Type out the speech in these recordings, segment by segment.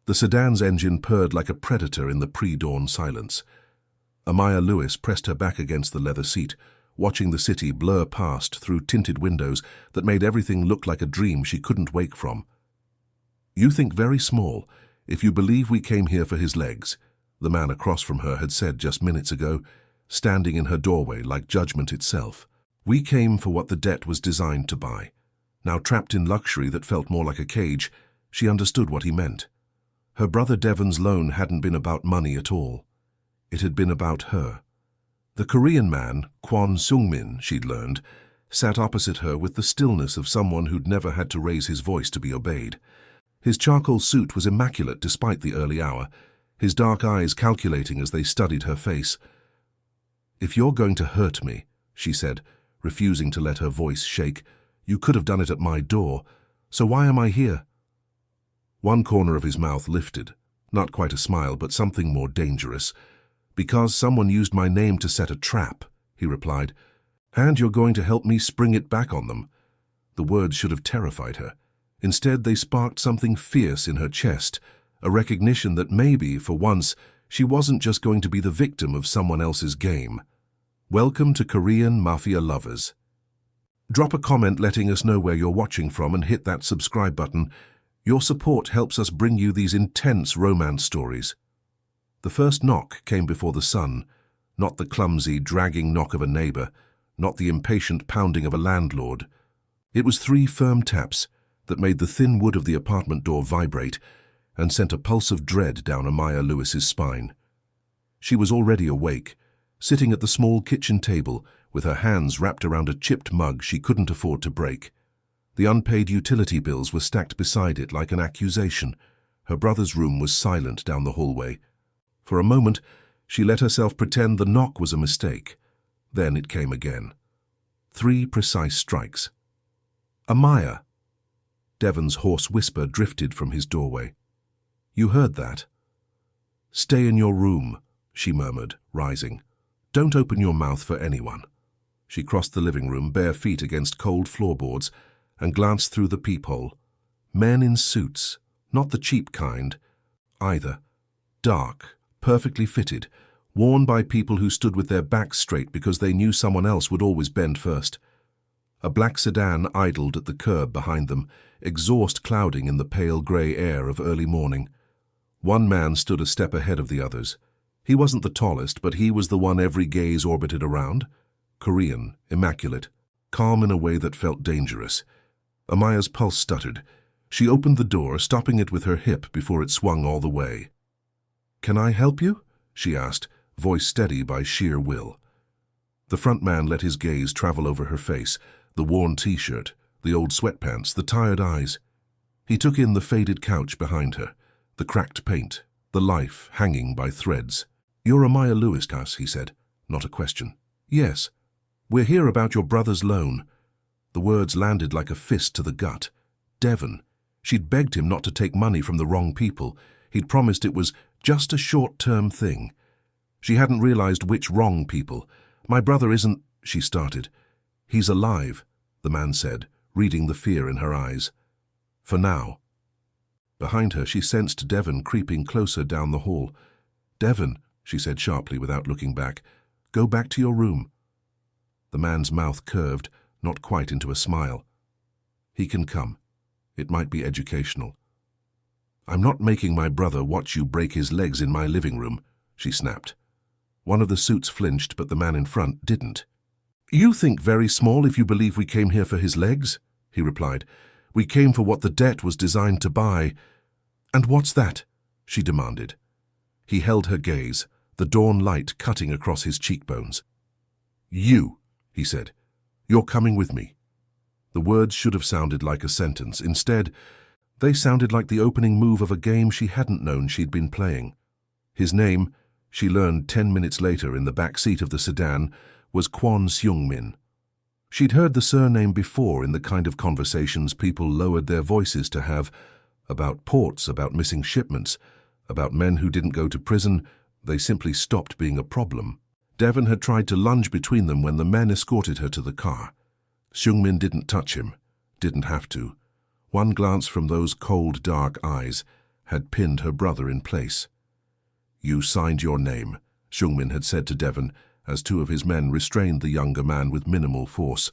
The sedan's engine purred like a predator in the pre-dawn silence. Amaya Lewis pressed her back against the leather seat, watching the city blur past through tinted windows that made everything look like a dream she couldn't wake from. "You think very small, if you believe we came here for his legs," the man across from her had said just minutes ago, standing in her doorway like judgment itself. "We came for what the debt was designed to buy." Now trapped in luxury that felt more like a cage, she understood what he meant. Her brother Devon's loan hadn't been about money at all. It had been about her. The Korean man, Kwon Sung-min, she'd learned, sat opposite her with the stillness of someone who'd never had to raise his voice to be obeyed. His charcoal suit was immaculate despite the early hour, his dark eyes calculating as they studied her face. "If you're going to hurt me," she said, refusing to let her voice shake, "you could have done it at my door, so why am I here?" One corner of his mouth lifted, not quite a smile, but something more dangerous. "Because someone used my name to set a trap," he replied, "and you're going to help me spring it back on them." The words should have terrified her. Instead, they sparked something fierce in her chest, a recognition that maybe, for once, she wasn't just going to be the victim of someone else's game. Welcome to Korean Mafia Lovers. Drop a comment letting us know where you're watching from and hit that subscribe button. Your support helps us bring you these intense romance stories. The first knock came before the sun, not the clumsy, dragging knock of a neighbor, not the impatient pounding of a landlord. It was 3 firm taps that made the thin wood of the apartment door vibrate and sent a pulse of dread down Amaya Lewis's spine. She was already awake, sitting at the small kitchen table with her hands wrapped around a chipped mug she couldn't afford to break. The unpaid utility bills were stacked beside it like an accusation. Her brother's room was silent down the hallway. For a moment, she let herself pretend the knock was a mistake. Then it came again. 3 precise strikes. "Amaya!" Devon's hoarse whisper drifted from his doorway. "You heard that?" "Stay in your room," she murmured, rising. "Don't open your mouth for anyone." She crossed the living room, bare feet against cold floorboards, and glanced through the peephole. Men in suits, not the cheap kind, either. Dark, perfectly fitted, worn by people who stood with their backs straight because they knew someone else would always bend first. A black sedan idled at the curb behind them, exhaust clouding in the pale grey air of early morning. One man stood a step ahead of the others. He wasn't the tallest, but he was the one every gaze orbited around. Korean, immaculate, calm in a way that felt dangerous. Amaya's pulse stuttered. She opened the door, stopping it with her hip before it swung all the way. "Can I help you?" she asked, voice steady by sheer will. The front man let his gaze travel over her face, the worn t-shirt, the old sweatpants, the tired eyes. He took in the faded couch behind her, the cracked paint, the life hanging by threads. "You're Amaya Lewis, he said, not a question. "Yes. We're here about your brother's loan." The words landed like a fist to the gut. Devon. She'd begged him not to take money from the wrong people. He'd promised it was just a short-term thing. She hadn't realized which wrong people. "My brother isn't," she started. "He's alive," the man said, reading the fear in her eyes. "For now." Behind her, she sensed Devon creeping closer down the hall. "Devon," she said sharply without looking back, "go back to your room." The man's mouth curved, not quite into a smile. "He can come. It might be educational." "I'm not making my brother watch you break his legs in my living room," she snapped. One of the suits flinched, but the man in front didn't. "You think very small if you believe we came here for his legs," he replied. "We came for what the debt was designed to buy." "And what's that?" she demanded. He held her gaze, the dawn light cutting across his cheekbones. "You," he said. "You're coming with me." The words should have sounded like a sentence. Instead, they sounded like the opening move of a game she hadn't known she'd been playing. His name, she learned 10 minutes later in the back seat of the sedan, was Kwon Sung-min. She'd heard the surname before in the kind of conversations people lowered their voices to have, about ports, about missing shipments, about men who didn't go to prison. They simply stopped being a problem. Devon had tried to lunge between them when the men escorted her to the car. Sung-min didn't touch him, didn't have to. One glance from those cold, dark eyes had pinned her brother in place. "You signed your name," Seungmin had said to Devon, as two of his men restrained the younger man with minimal force.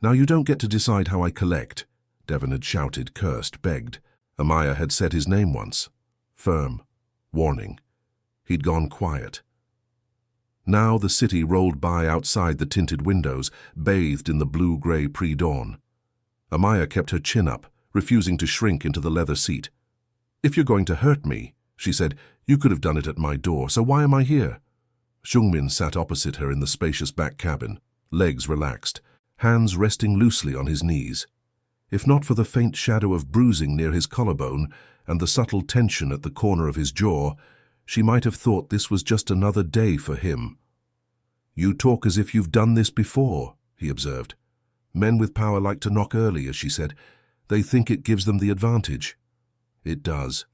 "Now you don't get to decide how I collect," Devon had shouted, cursed, begged. Amaya had said his name once. Firm. Warning. He'd gone quiet. Now the city rolled by outside the tinted windows, bathed in the blue-grey pre-dawn. Amaya kept her chin up, refusing to shrink into the leather seat. "If you're going to hurt me," she said, "you could have done it at my door, so why am I here?" Seungmin sat opposite her in the spacious back cabin, legs relaxed, hands resting loosely on his knees. If not for the faint shadow of bruising near his collarbone and the subtle tension at the corner of his jaw, she might have thought this was just another day for him. "You talk as if you've done this before," he observed. "Men with power like to knock early," as she said. "They think it gives them the advantage." "It does."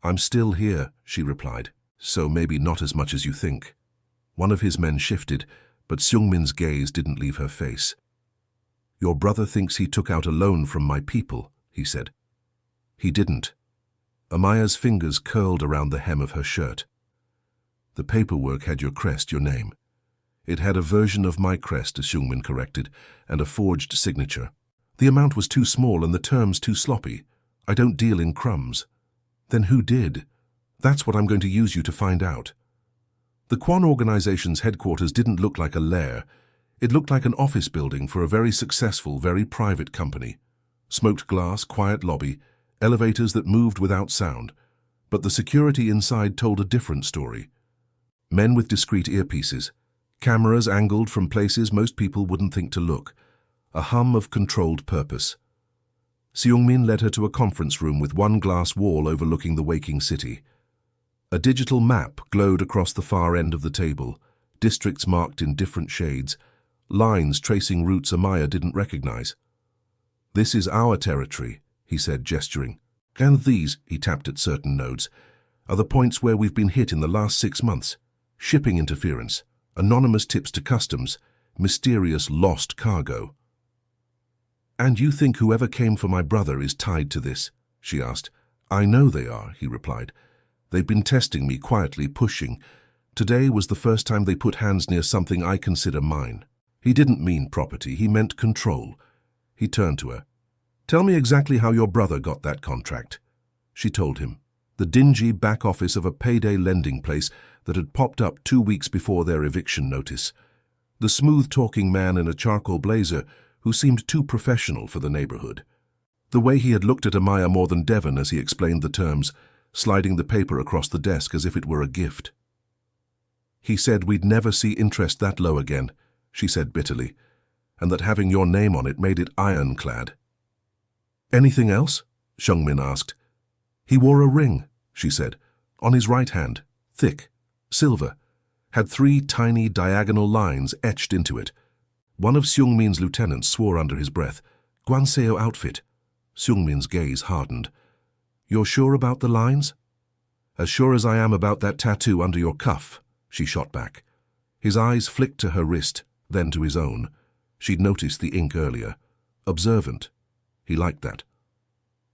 "I'm still here," she replied, "so maybe not as much as you think." One of his men shifted, but Seungmin's gaze didn't leave her face. "Your brother thinks he took out a loan from my people," he said. "He didn't." Amaya's fingers curled around the hem of her shirt. "The paperwork had your crest, your name." "It had a version of my crest," Seungmin corrected, "and a forged signature. The amount was too small and the terms too sloppy. I don't deal in crumbs." "Then who did?" "That's what I'm going to use you to find out." The Quan organization's headquarters didn't look like a lair. It looked like an office building for a very successful, very private company. Smoked glass, quiet lobby, elevators that moved without sound. But the security inside told a different story. Men with discreet earpieces, cameras angled from places most people wouldn't think to look, a hum of controlled purpose. Seungmin led her to a conference room with one glass wall overlooking the waking city. A digital map glowed across the far end of the table, districts marked in different shades, lines tracing routes Amaya didn't recognize. "This is our territory," he said, gesturing. "And these," he tapped at certain nodes, "are the points where we've been hit in the last 6 months. Shipping interference, anonymous tips to customs, mysterious lost cargo." "And you think whoever came for my brother is tied to this?" she asked. "I know they are," he replied. "They've been testing me, quietly pushing. Today was the first time they put hands near something I consider mine." He didn't mean property, he meant control. He turned to her. "Tell me exactly how your brother got that contract." She told him. The dingy back office of a payday lending place that had popped up 2 weeks before their eviction notice. The smooth-talking man in a charcoal blazer who seemed too professional for the neighborhood. The way he had looked at Amaya more than Devon as he explained the terms, sliding the paper across the desk as if it were a gift. "He said we'd never see interest that low again," she said bitterly, "and that having your name on it made it ironclad." "Anything else?" Seungmin asked. "He wore a ring," she said, "on his right hand, thick, silver, had 3 tiny diagonal lines etched into it. One of Seungmin's lieutenants swore under his breath, "Gwanseo outfit." Seungmin's gaze hardened. "You're sure about the lines?" "As sure as I am about that tattoo under your cuff," she shot back. His eyes flicked to her wrist, then to his own. She'd noticed the ink earlier. Observant. He liked that.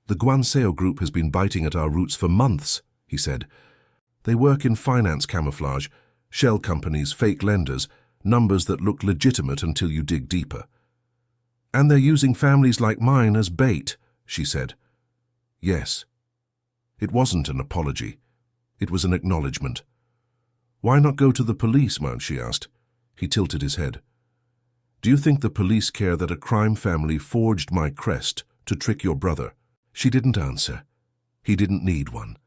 "The Gwanseo group has been biting at our roots for months," he said. "They work in finance camouflage, shell companies, fake lenders, numbers that look legitimate until you dig deeper. And they're using families like mine as bait," she said. "Yes." It wasn't an apology. It was an acknowledgement. "Why not go to the police, man?" she asked. He tilted his head. "Do you think the police care that a crime family forged my crest to trick your brother?" She didn't answer. He didn't need one.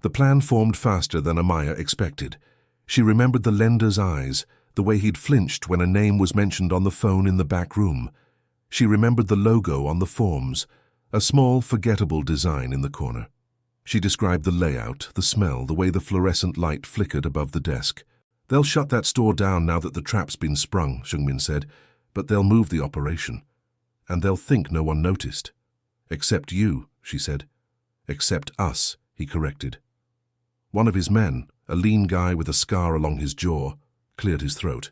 The plan formed faster than Amaya expected. She remembered the lender's eyes, the way he'd flinched when a name was mentioned on the phone in the back room. She remembered the logo on the forms, a small, forgettable design in the corner. She described the layout, the smell, the way the fluorescent light flickered above the desk. "They'll shut that store down now that the trap's been sprung," Seungmin said, "but they'll move the operation. And they'll think no one noticed." "Except you," she said. "Except us," he corrected. One of his men, a lean guy with a scar along his jaw, cleared his throat.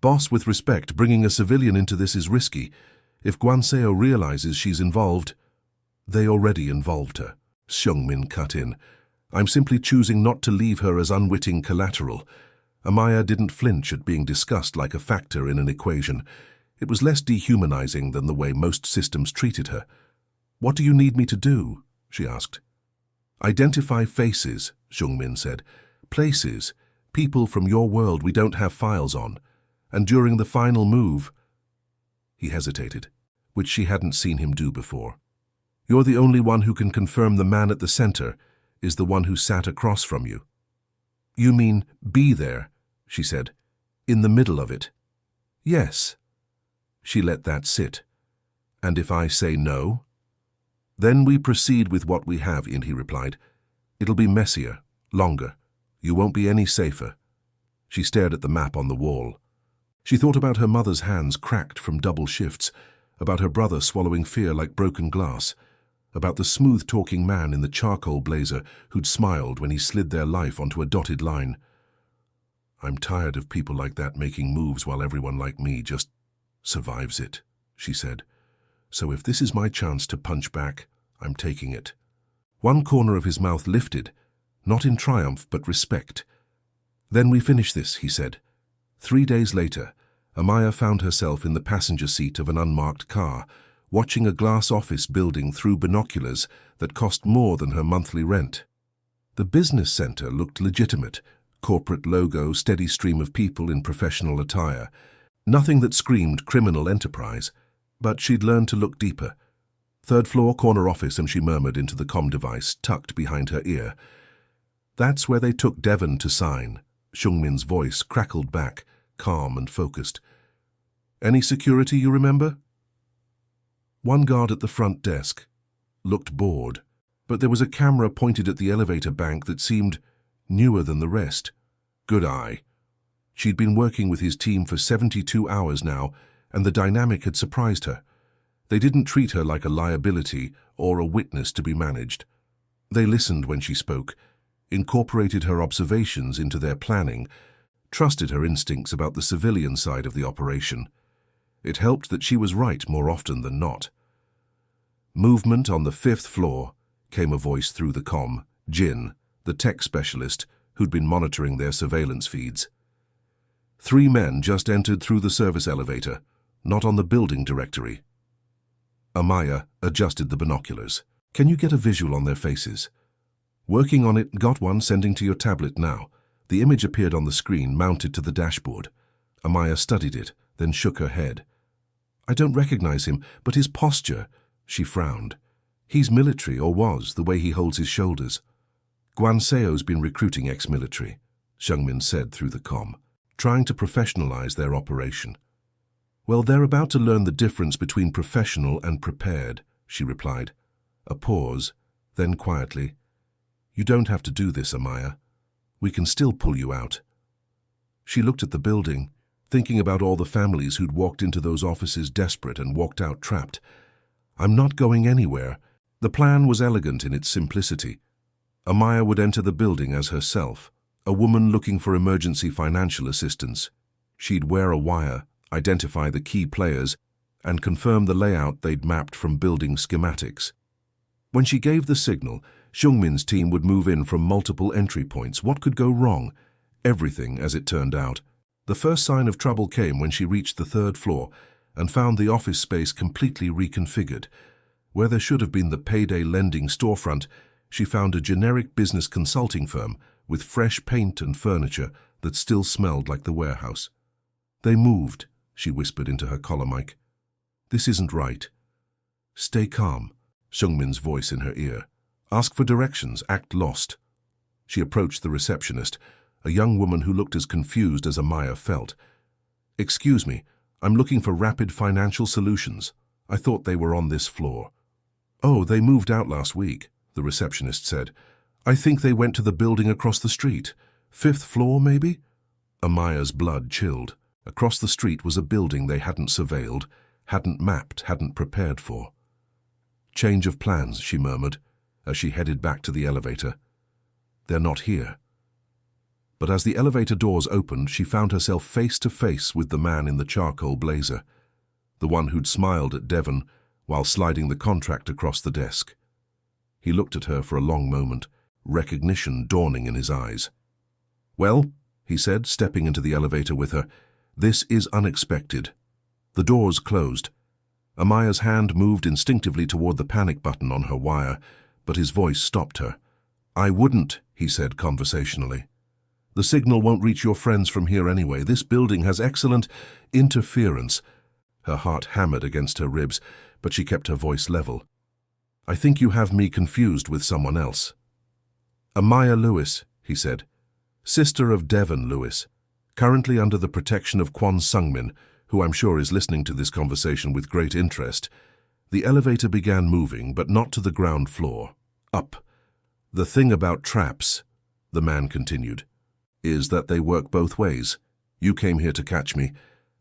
"Boss, with respect, bringing a civilian into this is risky. If Gwanseo realizes she's involved..." "They already involved her," Seungmin cut in. I'm simply choosing not to leave her as unwitting collateral. Amaya didn't flinch at being discussed like a factor in an equation. It was less dehumanizing than the way most systems treated her. What do you need me to do? She asked. Identify faces, Seungmin said. Places, people from your world we don't have files on. And during the final move... He hesitated, which she hadn't seen him do before. You're the only one who can confirm the man at the center is the one who sat across from you. You mean be there, she said, in the middle of it. Yes. She let that sit. And if I say no? Then we proceed with what we have, he replied. It'll be messier, longer. You won't be any safer. She stared at the map on the wall. She thought about her mother's hands cracked from double shifts, about her brother swallowing fear like broken glass, about the smooth-talking man in the charcoal blazer who'd smiled when he slid their life onto a dotted line. I'm tired of people like that making moves while everyone like me just survives it, she said. So if this is my chance to punch back, I'm taking it. One corner of his mouth lifted, not in triumph but respect. Then we finish this, he said. 3 days later, Amaya found herself in the passenger seat of an unmarked car, watching a glass office building through binoculars that cost more than her monthly rent. The business center looked legitimate, corporate logo, steady stream of people in professional attire. Nothing that screamed criminal enterprise, but she'd learned to look deeper. 3rd floor corner office, and she murmured into the comm device tucked behind her ear. That's where they took Devon to sign. Seungmin's voice crackled back, calm and focused. Any security you remember? One guard at the front desk. Looked bored, but there was a camera pointed at the elevator bank that seemed newer than the rest. Good eye. She'd been working with his team for 72 hours now, and the dynamic had surprised her. They didn't treat her like a liability or a witness to be managed. They listened when she spoke, incorporated her observations into their planning, trusted her instincts about the civilian side of the operation. It helped that she was right more often than not. Movement on the 5th floor, came a voice through the comm. Jin, the tech specialist, who'd been monitoring their surveillance feeds. 3 men just entered through the service elevator, not on the building directory. Amaya adjusted the binoculars. Can you get a visual on their faces? Working on it, got one, sending to your tablet now. The image appeared on the screen, mounted to the dashboard. Amaya studied it, then shook her head. I don't recognize him, but his posture, she frowned. He's military, or was, the way he holds his shoulders. Guanseo's been recruiting ex-military, Seungmin said through the comm, trying to professionalize their operation. Well, they're about to learn the difference between professional and prepared, she replied. A pause, then quietly. You don't have to do this, Amaya. We can still pull you out. She looked at the building, thinking about all the families who'd walked into those offices desperate and walked out trapped. I'm not going anywhere. The plan was elegant in its simplicity. Amaya would enter the building as herself, a woman looking for emergency financial assistance. She'd wear a wire, identify the key players, and confirm the layout they'd mapped from building schematics. When she gave the signal, Seungmin's team would move in from multiple entry points. What could go wrong? Everything, as it turned out. The first sign of trouble came when she reached the 3rd floor and found the office space completely reconfigured. Where there should have been the payday lending storefront, she found a generic business consulting firm with fresh paint and furniture that still smelled like the warehouse. They moved, she whispered into her collar mic. This isn't right. Stay calm, Seungmin's voice in her ear. Ask for directions, act lost. She approached the receptionist, a young woman who looked as confused as Amaya felt. Excuse me, I'm looking for Rapid Financial Solutions. I thought they were on this floor. Oh, they moved out last week, the receptionist said. I think they went to the building across the street. 5th floor, maybe? Amaya's blood chilled. Across the street was a building they hadn't surveilled, hadn't mapped, hadn't prepared for. Change of plans, she murmured, as she headed back to the elevator. They're not here. But as the elevator doors opened, she found herself face to face with the man in the charcoal blazer, the one who'd smiled at Devon while sliding the contract across the desk. He looked at her for a long moment, recognition dawning in his eyes. "Well," he said, stepping into the elevator with her, "this is unexpected." The doors closed. Amaya's hand moved instinctively toward the panic button on her wire, but his voice stopped her. "I wouldn't," he said conversationally. "The signal won't reach your friends from here anyway. This building has excellent interference." Her heart hammered against her ribs, but she kept her voice level. "I think you have me confused with someone else." "Amaya Lewis," he said, "sister of Devon Lewis, currently under the protection of Kwon Sungmin, who I'm sure is listening to this conversation with great interest." The elevator began moving, but not to the ground floor. Up. "The thing about traps," the man continued, "is that they work both ways. You came here to catch me,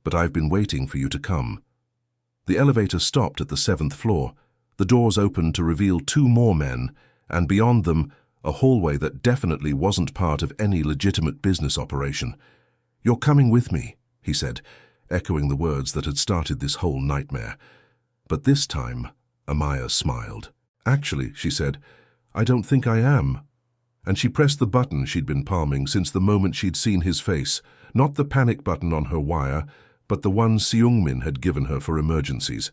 but I've been waiting for you to come." The elevator stopped at the 7th floor. The doors opened to reveal 2 more men, and beyond them, a hallway that definitely wasn't part of any legitimate business operation. "You're coming with me," he said, echoing the words that had started this whole nightmare. But this time, Amaya smiled. "Actually," she said, "I don't think I am." And she pressed the button she'd been palming since the moment she'd seen his face, not the panic button on her wire, but the one Seung-min had given her for emergencies.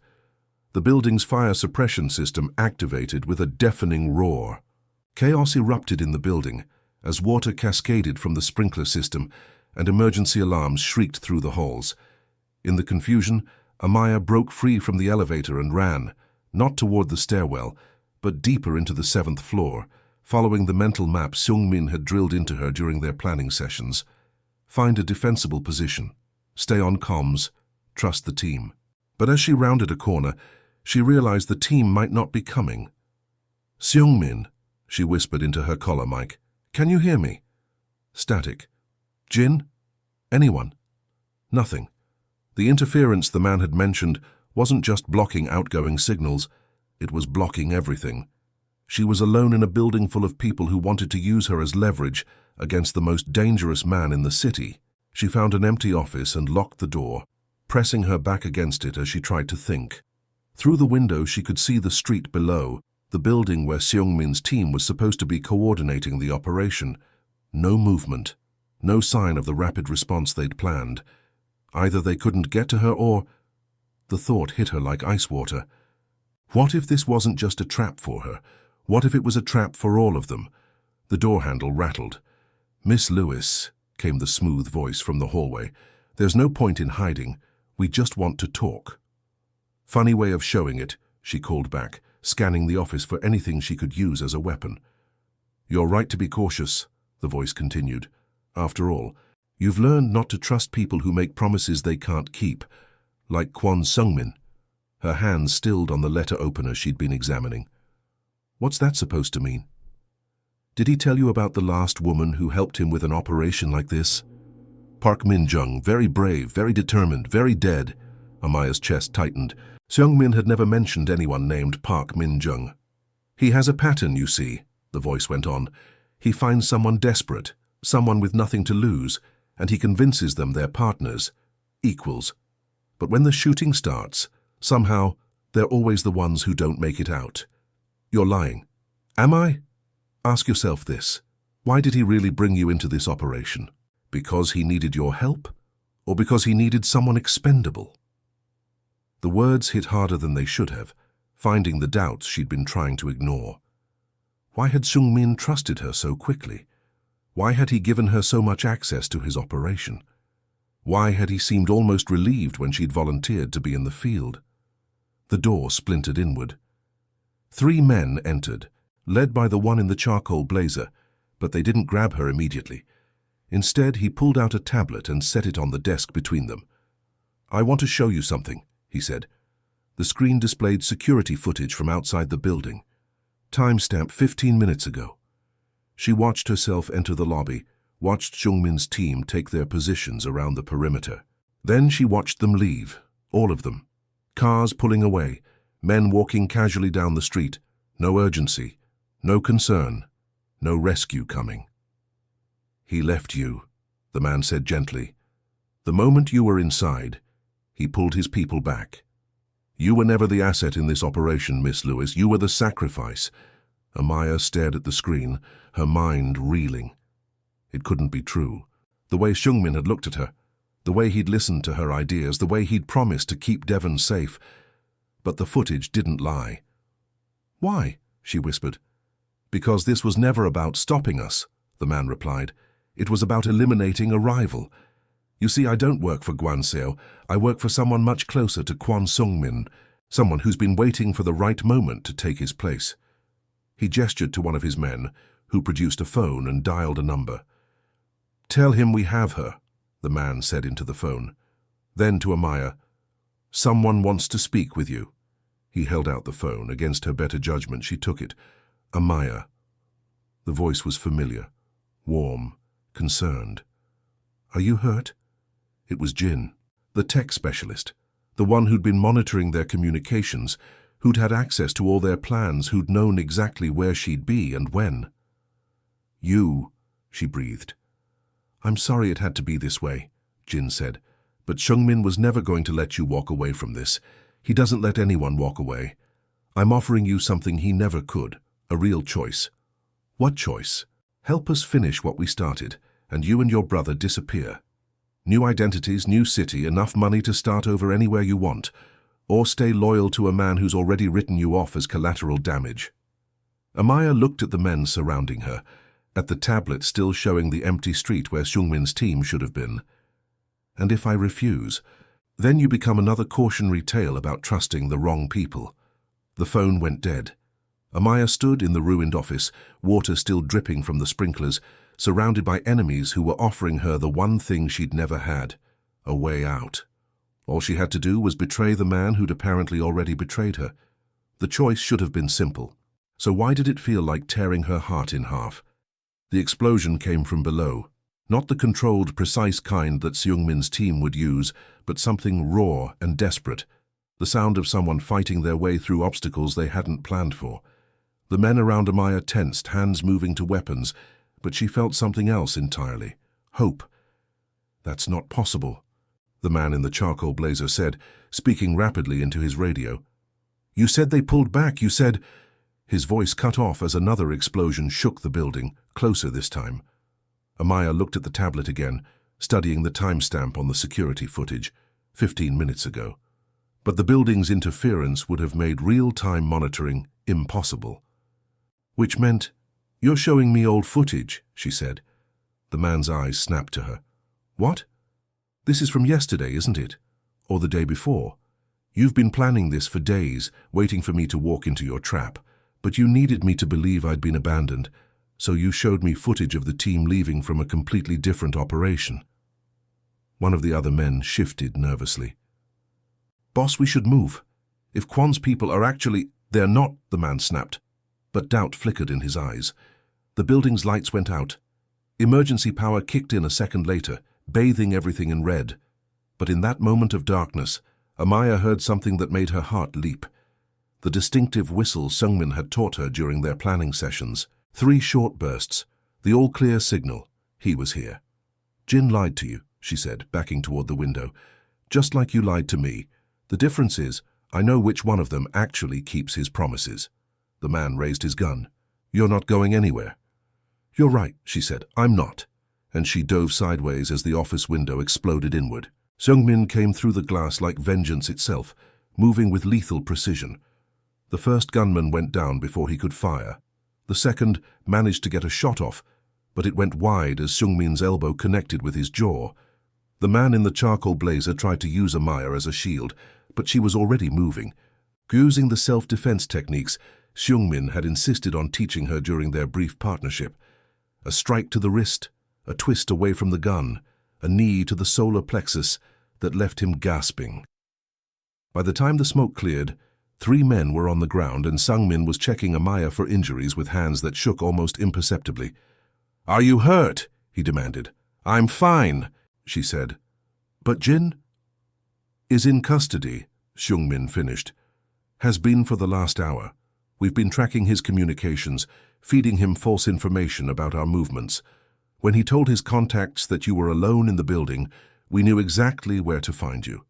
The building's fire suppression system activated with a deafening roar. Chaos erupted in the building as water cascaded from the sprinkler system and emergency alarms shrieked through the halls. In the confusion, Amaya broke free from the elevator and ran, not toward the stairwell, but deeper into the 7th floor, following the mental map Seung-min had drilled into her during their planning sessions. Find a defensible position, stay on comms, trust the team. But as she rounded a corner, she realized the team might not be coming. "Seung-min," she whispered into her collar mic, "can you hear me?" Static. "Jin? Anyone?" Nothing. The interference the man had mentioned wasn't just blocking outgoing signals, it was blocking everything. She was alone in a building full of people who wanted to use her as leverage against the most dangerous man in the city. She found an empty office and locked the door, pressing her back against it as she tried to think. Through the window she could see the street below, the building where Seung-min's team was supposed to be coordinating the operation. No movement, no sign of the rapid response they'd planned. Either they couldn't get to her or... The thought hit her like ice water. What if this wasn't just a trap for her? What if it was a trap for all of them? The door handle rattled. "Miss Lewis," came the smooth voice from the hallway, "there's no point in hiding. We just want to talk." "Funny way of showing it," she called back, scanning the office for anything she could use as a weapon. "You're right to be cautious," the voice continued. "After all, you've learned not to trust people who make promises they can't keep, like Kwon Sungmin." Her hands stilled on the letter opener she'd been examining. "What's that supposed to mean?" "Did he tell you about the last woman who helped him with an operation like this?" "Park Min-jung, very brave, very determined, very dead." Amaya's chest tightened. Seung-min had never mentioned anyone named Park Min-jung. "He has a pattern, you see," the voice went on. "He finds someone desperate, someone with nothing to lose, and he convinces them they're partners, equals. But when the shooting starts, somehow, they're always the ones who don't make it out." "You're lying." "Am I?" Ask yourself this. Why did he really bring you into this operation? Because he needed your help? Or because he needed someone expendable? The words hit harder than they should have, finding the doubts she'd been trying to ignore. Why had Seung-min trusted her so quickly? Why had he given her so much access to his operation? Why had he seemed almost relieved when she'd volunteered to be in the field? The door splintered inward. 3 men entered, led by the one in the charcoal blazer, but they didn't grab her immediately. Instead, he pulled out a tablet and set it on the desk between them. "I want to show you something," he said. The screen displayed security footage from outside the building. Timestamp 15 minutes ago. She watched herself enter the lobby, watched Seung-min's team take their positions around the perimeter. Then she watched them leave, all of them. Cars pulling away, men walking casually down the street, no urgency, no concern, no rescue coming. "He left you," the man said gently. "The moment you were inside, he pulled his people back. You were never the asset in this operation, Miss Lewis. You were the sacrifice. Amaya stared at the screen, her mind reeling. It couldn't be true. The way Seungmin had looked at her, the way he'd listened to her ideas, the way he'd promised to keep Devon safe. But the footage didn't lie. "Why?" she whispered. "Because this was never about stopping us," the man replied. "It was about eliminating a rival. You see, I don't work for Guan Seo. I work for someone much closer to Kwon Sung-min, someone who's been waiting for the right moment to take his place." He gestured to one of his men, who produced a phone and dialed a number. "Tell him we have her," the man said into the phone. Then to Amaya, "Someone wants to speak with you." He held out the phone. Against her better judgment, she took it. "Amaya." The voice was familiar, warm, concerned. "Are you hurt?" It was Jin, the tech specialist, the one who'd been monitoring their communications, who'd had access to all their plans, who'd known exactly where she'd be and when. "You," she breathed. "I'm sorry it had to be this way," Jin said, "but Seungmin was never going to let you walk away from this. He doesn't let anyone walk away. I'm offering you something he never could, a real choice." "What choice?" "Help us finish what we started, and you and your brother disappear. New identities, new city, enough money to start over anywhere you want, or stay loyal to a man who's already written you off as collateral damage." Amaya looked at the men surrounding her, at the tablet still showing the empty street where Seungmin's team should have been. "And if I refuse, then you become another cautionary tale about trusting the wrong people." The phone went dead. Amaya stood in the ruined office, water still dripping from the sprinklers, surrounded by enemies who were offering her the one thing she'd never had, a way out. All she had to do was betray the man who'd apparently already betrayed her. The choice should have been simple. So why did it feel like tearing her heart in half? The explosion came from below. Not the controlled, precise kind that Seungmin's team would use, but something raw and desperate. The sound of someone fighting their way through obstacles they hadn't planned for. The men around Amaya tensed, hands moving to weapons, but she felt something else entirely. Hope. "That's not possible," the man in the charcoal blazer said, speaking rapidly into his radio. "You said they pulled back, you said—" His voice cut off as another explosion shook the building, closer this time. Amaya looked at the tablet again, studying the timestamp on the security footage, 15 minutes ago. But the building's interference would have made real-time monitoring impossible. Which meant, "You're showing me old footage," she said. The man's eyes snapped to her. "What? This is from yesterday, isn't it? Or the day before? You've been planning this for days, waiting for me to walk into your trap. But you needed me to believe I'd been abandoned, so you showed me footage of the team leaving from a completely different operation." One of the other men shifted nervously. "Boss, we should move. If Kwon's people are actually—" "They're not," the man snapped, but doubt flickered in his eyes. The building's lights went out. Emergency power kicked in a second later, bathing everything in red. But in that moment of darkness, Amaya heard something that made her heart leap. The distinctive whistle Seungmin had taught her during their planning sessions. 3 short bursts, the all-clear signal. He was here. "Jin lied to you," she said, backing toward the window. "Just like you lied to me. The difference is, I know which one of them actually keeps his promises." The man raised his gun. "You're not going anywhere." "You're right," she said. "I'm not." And she dove sideways as the office window exploded inward. Seungmin came through the glass like vengeance itself, moving with lethal precision. The first gunman went down before he could fire. The second managed to get a shot off, but it went wide as Seungmin's elbow connected with his jaw. The man in the charcoal blazer tried to use Amaya as a shield, but she was already moving. Using the self-defense techniques Seungmin had insisted on teaching her during their brief partnership. A strike to the wrist, a twist away from the gun, a knee to the solar plexus that left him gasping. By the time the smoke cleared, 3 men were on the ground and Seungmin was checking Amaya for injuries with hands that shook almost imperceptibly. "Are you hurt?" he demanded. "I'm fine," she said. "But Jin is in custody," Seungmin finished. "Has been for the last hour. We've been tracking his communications, feeding him false information about our movements. When he told his contacts that you were alone in the building, we knew exactly where to find you."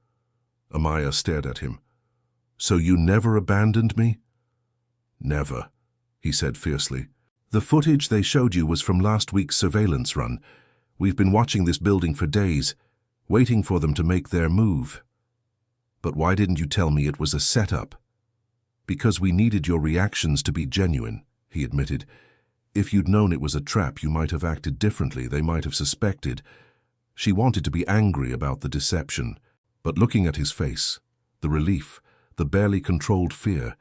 Amaya stared at him. "So you never abandoned me?" "Never," he said fiercely. "The footage they showed you was from last week's surveillance run. We've been watching this building for days, waiting for them to make their move." "But why didn't you tell me it was a setup?" "Because we needed your reactions to be genuine," he admitted. "If you'd known it was a trap, you might have acted differently. They might have suspected." She wanted to be angry about the deception, but looking at his face, the relief, the barely controlled fear,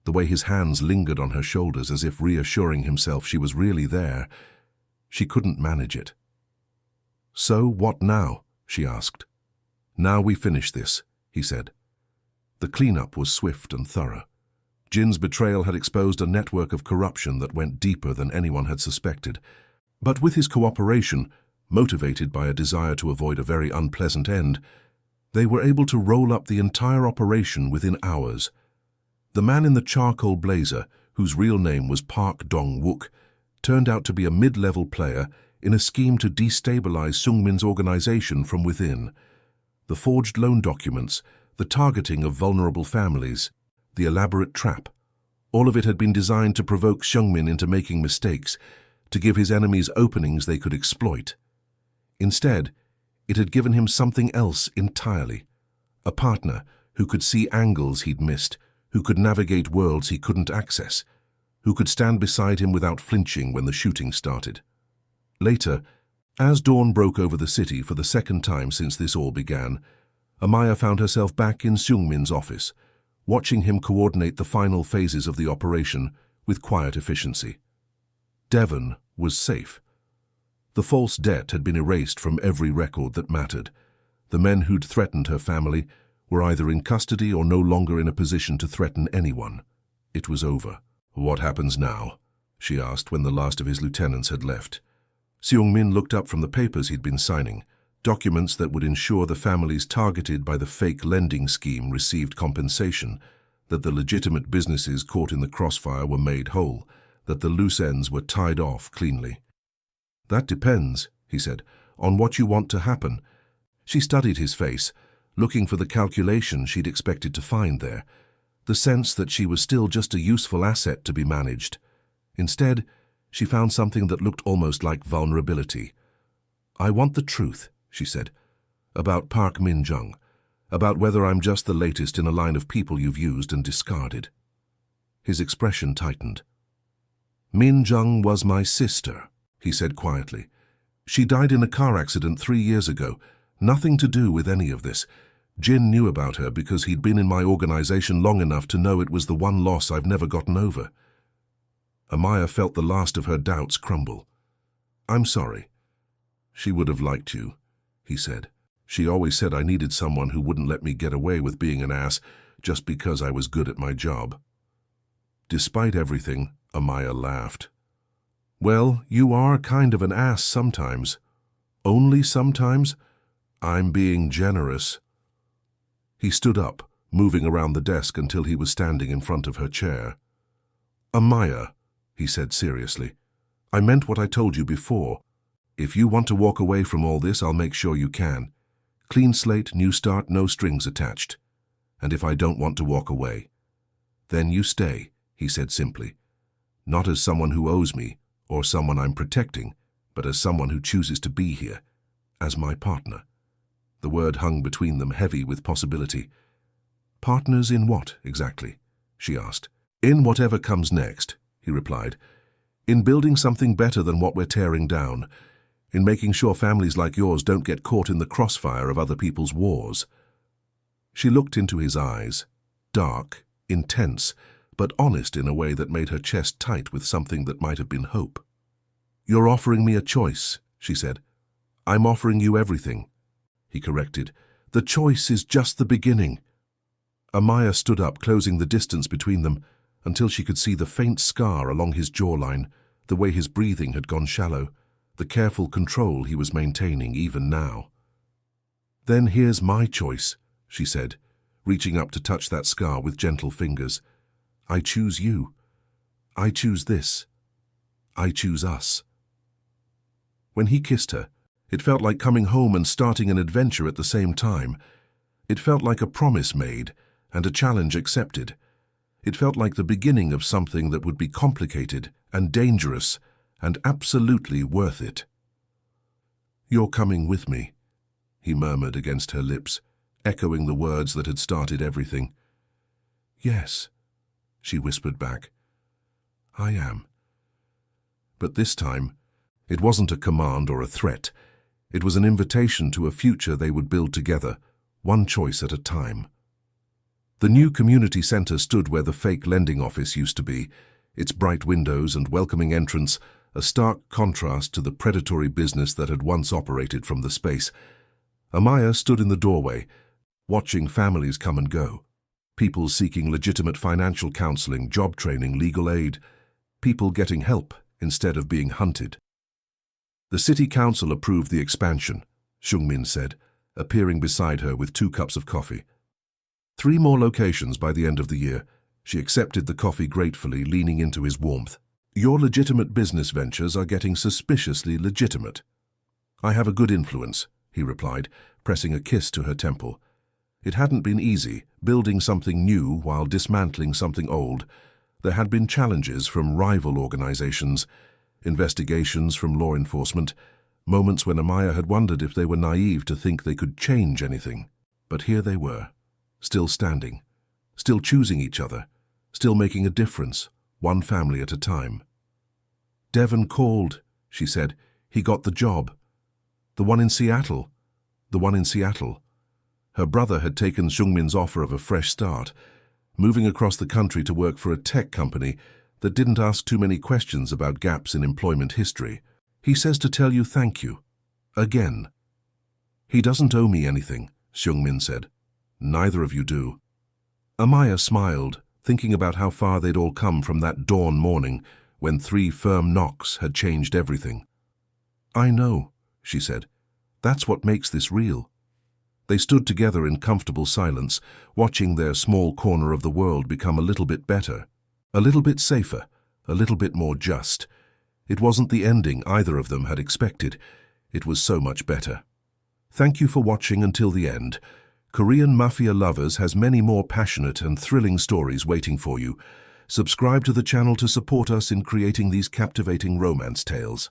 the way his hands lingered on her shoulders as if reassuring himself she was really there, she couldn't manage it. "So what now?" she asked. "Now we finish this," he said. The cleanup was swift and thorough. Jin's betrayal had exposed a network of corruption that went deeper than anyone had suspected. But with his cooperation, motivated by a desire to avoid a very unpleasant end, they were able to roll up the entire operation within hours. The man in the charcoal blazer, whose real name was Park Dong-wook, turned out to be a mid-level player in a scheme to destabilize Seungmin's organization from within. The forged loan documents, the targeting of vulnerable families, the elaborate trap, all of it had been designed to provoke Seungmin into making mistakes, to give his enemies openings they could exploit. Instead, it had given him something else entirely. A partner who could see angles he'd missed, who could navigate worlds he couldn't access, who could stand beside him without flinching when the shooting started. Later, as dawn broke over the city for the second time since this all began, Amaya found herself back in Seungmin's office, watching him coordinate the final phases of the operation with quiet efficiency. Devon was safe. The false debt had been erased from every record that mattered. The men who'd threatened her family were either in custody or no longer in a position to threaten anyone. It was over. "What happens now?" she asked when the last of his lieutenants had left. Seungmin looked up from the papers he'd been signing, documents that would ensure the families targeted by the fake lending scheme received compensation, that the legitimate businesses caught in the crossfire were made whole, that the loose ends were tied off cleanly. "That depends," he said, "on what you want to happen." She studied his face, looking for the calculation she'd expected to find there, the sense that she was still just a useful asset to be managed. Instead, she found something that looked almost like vulnerability. "I want the truth," she said, "about Park Min-jung, about whether I'm just the latest in a line of people you've used and discarded." His expression tightened. "Min-jung was my sister," he said quietly. "She died in a car accident 3 years ago. Nothing to do with any of this. Jin knew about her because he'd been in my organization long enough to know it was the one loss I've never gotten over." Amaya felt the last of her doubts crumble. "I'm sorry." "She would have liked you," he said. "She always said I needed someone who wouldn't let me get away with being an ass just because I was good at my job." Despite everything, Amaya laughed. "Well, you are kind of an ass sometimes." "Only sometimes? I'm being generous." He stood up, moving around the desk until he was standing in front of her chair. "Amaya," he said seriously, "I meant what I told you before. If you want to walk away from all this, I'll make sure you can. Clean slate, new start, no strings attached. And if I don't want to walk away, then you stay," he said simply. "Not as someone who owes me, or someone I'm protecting, but as someone who chooses to be here, as my partner." The word hung between them, heavy with possibility. "Partners in what, exactly?" she asked. "In whatever comes next," he replied. "In building something better than what we're tearing down. In making sure families like yours don't get caught in the crossfire of other people's wars." She looked into his eyes, dark, intense, but honest in a way that made her chest tight with something that might have been hope. "You're offering me a choice," she said. "I'm offering you everything," he corrected. "The choice is just the beginning." Amaya stood up, closing the distance between them, until she could see the faint scar along his jawline, the way his breathing had gone shallow, the careful control he was maintaining even now. "Then here's my choice," she said, reaching up to touch that scar with gentle fingers. "I choose you. I choose this. I choose us." When he kissed her, it felt like coming home and starting an adventure at the same time. It felt like a promise made and a challenge accepted. It felt like the beginning of something that would be complicated and dangerous and absolutely worth it. "You're coming with me," he murmured against her lips, echoing the words that had started everything. "Yes," she whispered back. "I am." But this time, it wasn't a command or a threat. It was an invitation to a future they would build together, one choice at a time. The new community center stood where the fake lending office used to be, its bright windows and welcoming entrance a stark contrast to the predatory business that had once operated from the space. Amaya stood in the doorway, watching families come and go. People seeking legitimate financial counseling, job training, legal aid. People getting help instead of being hunted. "The city council approved the expansion," Shungmin said, appearing beside her with 2 cups of coffee. 3 more locations by the end of the year. She accepted the coffee gratefully, leaning into his warmth. "Your legitimate business ventures are getting suspiciously legitimate." "I have a good influence," he replied, pressing a kiss to her temple. It hadn't been easy, building something new while dismantling something old. There had been challenges from rival organizations, investigations from law enforcement, moments when Amaya had wondered if they were naive to think they could change anything. But here they were, still standing, still choosing each other, still making a difference, one family at a time. "Devon called," she said. "He got the job. The one in Seattle. The one in Seattle." Her brother had taken Shungmin's offer of a fresh start, moving across the country to work for a tech company that didn't ask too many questions about gaps in employment history. "He says to tell you thank you. Again." "He doesn't owe me anything," Shungmin said. "Neither of you do." Amaya smiled, thinking about how far they'd all come from that dawn morning when 3 firm knocks had changed everything. "I know," she said. "That's what makes this real." They stood together in comfortable silence, watching their small corner of the world become a little bit better, a little bit safer, a little bit more just. It wasn't the ending either of them had expected. It was so much better. Thank you for watching until the end. Korean Mafia Lovers has many more passionate and thrilling stories waiting for you. Subscribe to the channel to support us in creating these captivating romance tales.